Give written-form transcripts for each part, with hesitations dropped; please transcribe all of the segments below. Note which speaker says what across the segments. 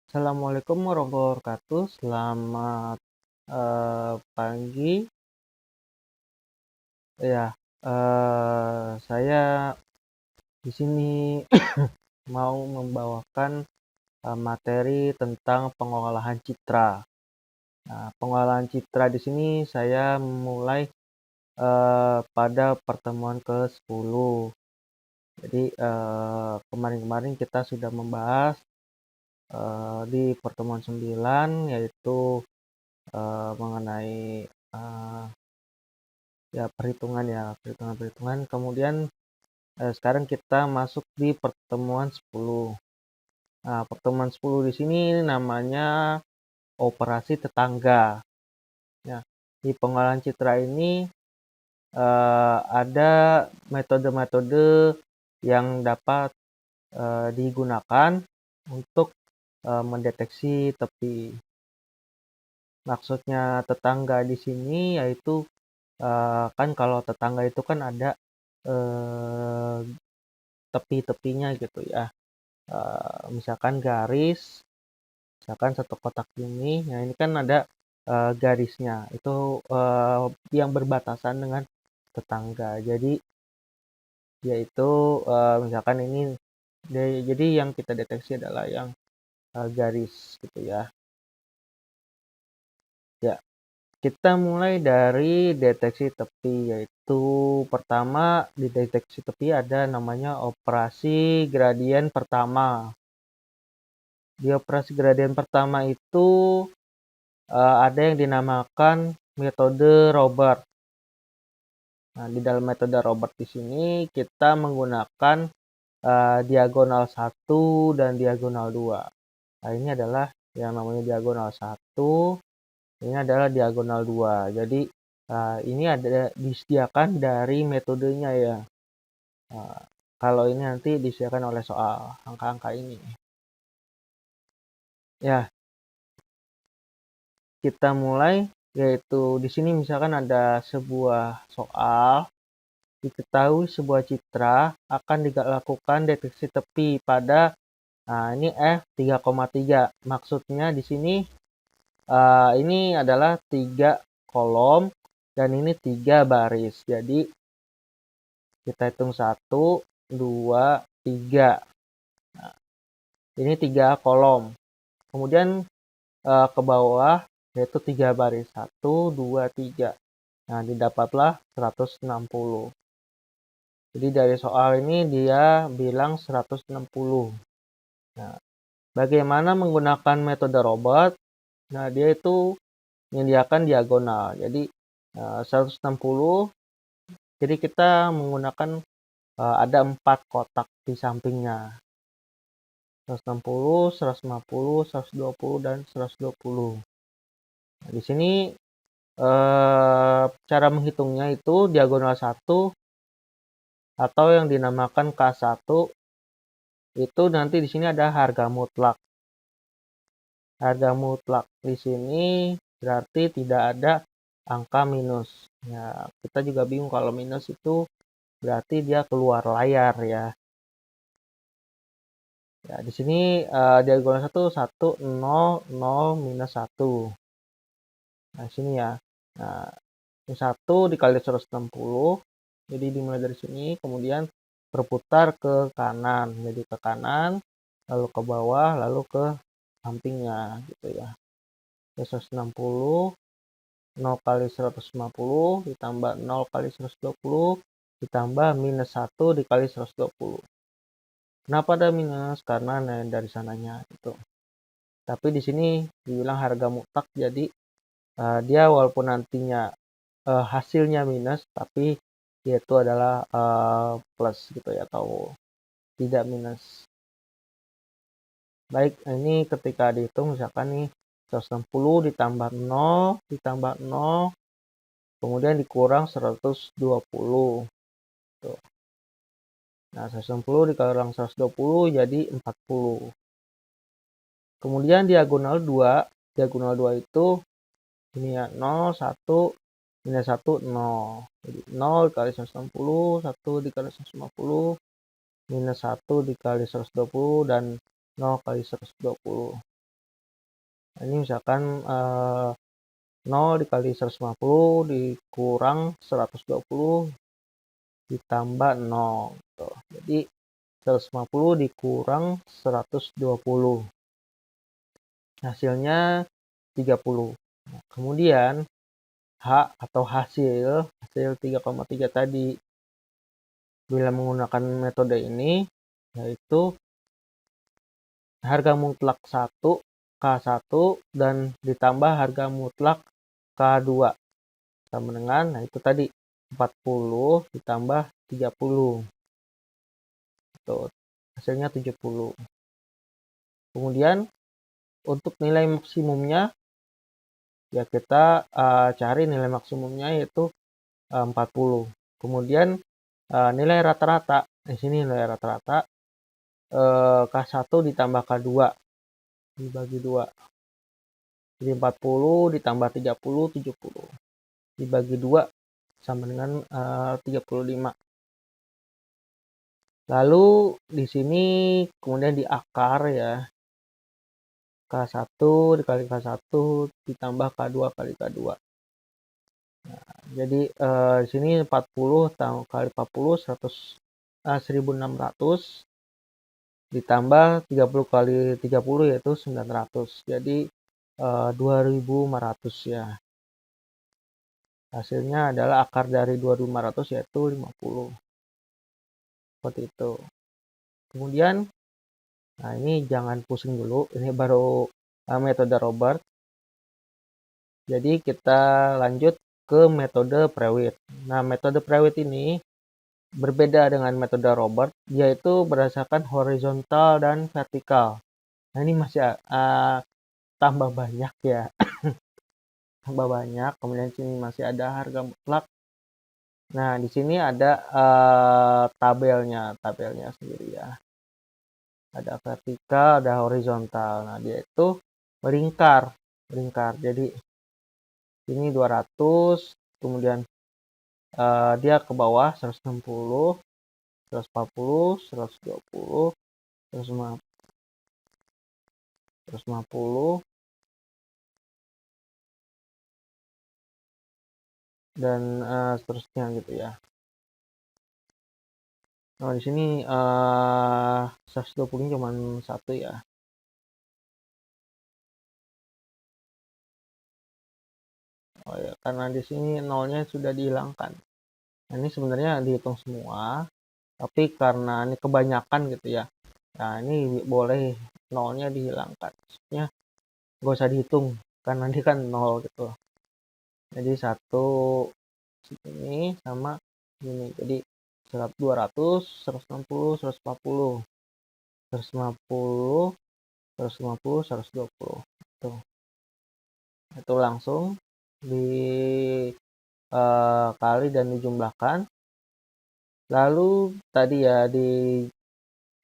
Speaker 1: Assalamualaikum warahmatullahi wabarakatuh. Selamat pagi. Ya, saya di sini mau membawakan materi tentang pengolahan citra. Nah, pengolahan citra di sini saya mulai pada pertemuan ke-10. Jadi kemarin-kemarin kita sudah membahas di pertemuan 9, yaitu mengenai eh, perhitungan. Kemudian sekarang kita masuk di pertemuan 10. Nah, pertemuan 10 di sini namanya operasi tetangga. Ya, di pengolahan citra ini ada metode-metode yang dapat digunakan untuk mendeteksi tepi. Maksudnya tetangga di sini yaitu kan kalau tetangga itu kan ada tepi-tepinya gitu ya. Misalkan garis, misalkan satu kotak ini, nah ini kan ada garisnya, itu yang berbatasan dengan tetangga. Jadi yaitu misalkan ini, jadi yang kita deteksi adalah yang garis gitu ya. Ya, kita mulai dari deteksi tepi, yaitu pertama di deteksi tepi ada namanya operasi gradien pertama. Di operasi gradien pertama itu ada yang dinamakan metode Robert. Nah, di dalam metode Robert di sini kita menggunakan diagonal 1 dan diagonal 2. Nah, ini adalah yang namanya diagonal 1, ini adalah diagonal 2. Jadi ini ada disediakan dari metodenya ya. Kalau ini nanti disediakan oleh soal angka-angka ini. Ya, kita mulai, yaitu di sini misalkan ada sebuah soal, diketahui sebuah citra akan dilakukan deteksi tepi pada ini F3,3. Maksudnya di sini ini adalah 3 kolom dan ini 3 baris. Jadi kita hitung 1, 2, 3. Nah, ini 3 kolom. Kemudian ke bawah yaitu 3 baris. 1, 2, 3. Nah, didapatlah 160. Jadi dari soal ini dia bilang 160. Nah, bagaimana menggunakan metode Robert? Nah, dia itu menyediakan diagonal. Jadi 160. Jadi kita menggunakan ada 4 kotak di sampingnya. 160, 150, 120 dan 120. Nah, di sini cara menghitungnya itu diagonal 1 atau yang dinamakan K1 itu nanti di sini ada harga mutlak. Harga mutlak di sini berarti tidak ada angka minus. Ya, kita juga bingung kalau minus itu berarti dia keluar layar ya. Ya, di sini diagonal 1, 1, 0, 0, minus 1. Nah, sini ya. Nah, 1 dikali 160. Jadi dimulai dari sini, kemudian berputar ke kanan. Jadi ke kanan, lalu ke bawah, lalu ke sampingnya gitu ya. 160, 0 kali 150, ditambah 0 kali 120, ditambah minus 1 dikali 120. Kenapa ada minus? Karena dari sananya itu. Tapi di sini dibilang harga mutlak, jadi dia walaupun nantinya hasilnya minus, tapi dia itu adalah plus gitu ya, atau tidak minus. Baik, ini ketika dihitung misalkan nih 160 ditambah 0 ditambah 0 kemudian dikurang 120. Tuh. Nah, 160 dikurang 120 jadi 40. Kemudian diagonal 2, diagonal 2 itu ini ya, 0, 1, minus 1, 0. Jadi 0 dikali 160, 1 dikali 150, minus 1 dikali 120, dan 0 kali 120. Ini misalkan 0 dikali 150 dikurang 120 ditambah 0. Tuh. Jadi 150 dikurang 120. Hasilnya 30. Nah, kemudian H atau hasil 3,3 tadi bila menggunakan metode ini yaitu harga mutlak 1 K1 dan ditambah harga mutlak K2 sama dengan nah itu tadi 40 ditambah 30. Tuh, hasilnya 70. Kemudian untuk nilai maksimumnya ya kita cari nilai maksimumnya yaitu 40. Kemudian nilai rata-rata di sini nilai rata-rata K1 ditambah K2 dibagi 2. Jadi 40 ditambah 30 70 dibagi 2 sama dengan 35. Lalu di sini kemudian di akar ya K1 dikali K1 ditambah K2 kali K2. Nah, jadi di sini 40 kali 40 1600 ditambah 30 kali 30 yaitu 900. Jadi 2500 ya. Hasilnya adalah akar dari 2500 yaitu 50. Seperti itu. Kemudian nah ini jangan pusing dulu, ini baru metode Robert. Jadi kita lanjut ke metode Prewitt. Nah, metode Prewitt ini berbeda dengan metode Robert, yaitu berdasarkan horizontal dan vertikal. Nah, ini masih tambah banyak ya. Tambah banyak. Kemudian sini masih ada harga mutlak. Nah, di sini ada tabelnya sendiri ya. Ada vertikal, ada horizontal. Nah, dia itu melingkar. Jadi ini 200, kemudian dia ke bawah 160, 140, 120, 150, dan seterusnya gitu ya. Nah, di sini 120 cuma satu ya. Oh ya, karena di sini nolnya sudah dihilangkan. Nah, ini sebenarnya dihitung semua, tapi karena ini kebanyakan gitu ya. Nah, ini boleh nolnya dihilangkan. Maksudnya nggak usah dihitung, karena nanti kan nol gitu. Jadi satu ini sama ini. Jadi 200, 160, 140, 150, 150, 120. Itu langsung dikali dan dijumlahkan. Lalu tadi ya di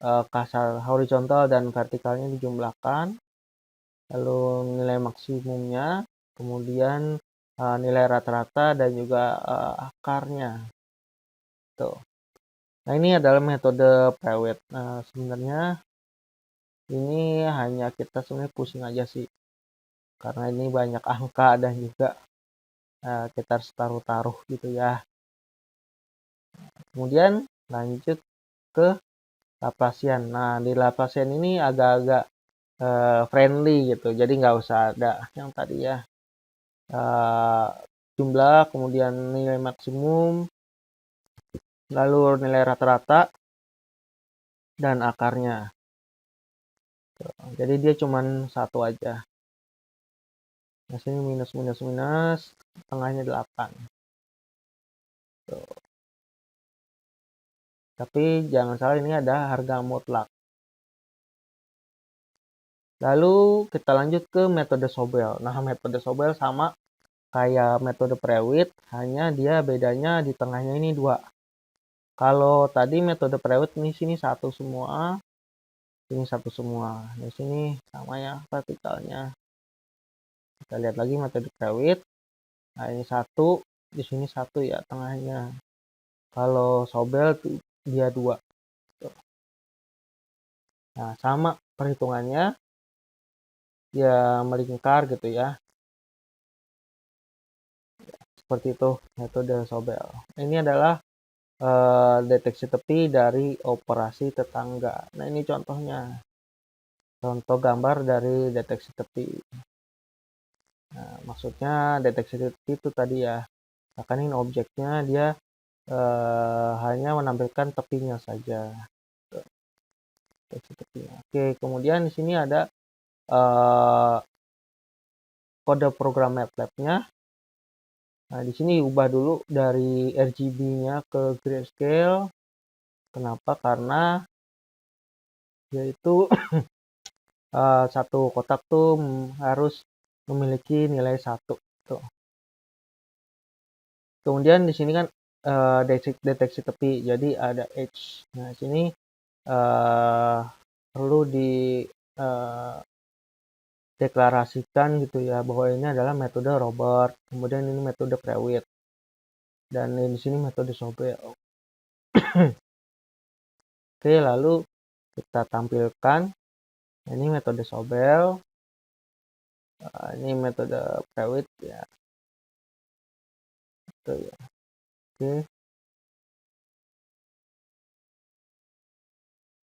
Speaker 1: kasar horizontal dan vertikalnya dijumlahkan. Lalu nilai maksimumnya, kemudian nilai rata-rata dan juga akarnya. Tuh. Nah, ini adalah metode Prewitt. Nah, sebenarnya ini hanya kita sebenarnya pusing aja sih. Karena ini banyak angka dan juga kita harus taruh-taruh gitu ya. Kemudian lanjut ke Laplacian. Nah, di Laplacian ini agak-agak friendly gitu. Jadi nggak usah ada yang tadi ya. Jumlah, kemudian nilai maksimum, lalu nilai rata-rata, dan akarnya. Jadi dia cuma satu aja. Nah, sini minus, minus, minus, tengahnya 8. Tuh. Tapi jangan salah ini ada harga mutlak. Lalu kita lanjut ke metode Sobel. Nah, metode Sobel sama kayak metode Prewitt, hanya dia bedanya di tengahnya ini 2. Kalau tadi metode Prewitt ini sini satu semua, ini satu semua. Di sini sama ya vertikalnya. Kita lihat lagi metode Prewitt. Nah, ini satu, di sini satu ya tengahnya. Kalau Sobel dia 2. Nah, sama perhitungannya. dia melingkar gitu ya. Seperti itu metode Sobel. Ini adalah deteksi tepi dari operasi tetangga. Nah, ini contohnya. Contoh gambar dari deteksi tepi. Nah, maksudnya deteksi tepi itu tadi ya. Misalkan ini objeknya dia hanya menampilkan tepinya saja. Deteksi tepi. Oke, kemudian di sini ada kode program MATLAB-nya. Nah, di sini ubah dulu dari RGB-nya ke grayscale. Kenapa? Karena yaitu satu kotak tuh harus memiliki nilai 1. Tuh. Kemudian di sini kan deteksi tepi, jadi ada edge. Nah, di sini perlu deklarasikan gitu ya bahwa ini adalah metode Robert, kemudian ini metode Prewitt, dan di sini metode Sobel. Oke, lalu kita tampilkan ini metode Sobel, ini metode Prewitt ya. Itu ya. Oke.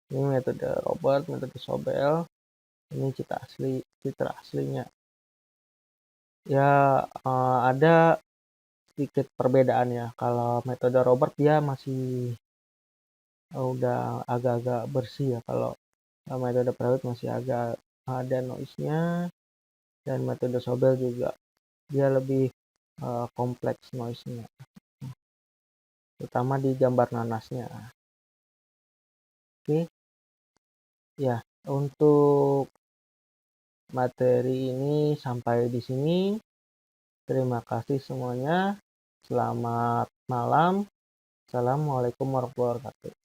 Speaker 1: Ini metode Robert, metode Sobel. Ini citra aslinya. Ya ada sedikit perbedaan ya. Kalau metode Robert dia masih udah agak-agak bersih ya. Kalau metode Prewitt masih agak ada noise-nya, dan metode Sobel juga dia lebih kompleks noise-nya, terutama di gambar nanasnya. Oke, ya untuk materi ini sampai di sini. Terima kasih semuanya. Selamat malam. Assalamualaikum warahmatullahi wabarakatuh.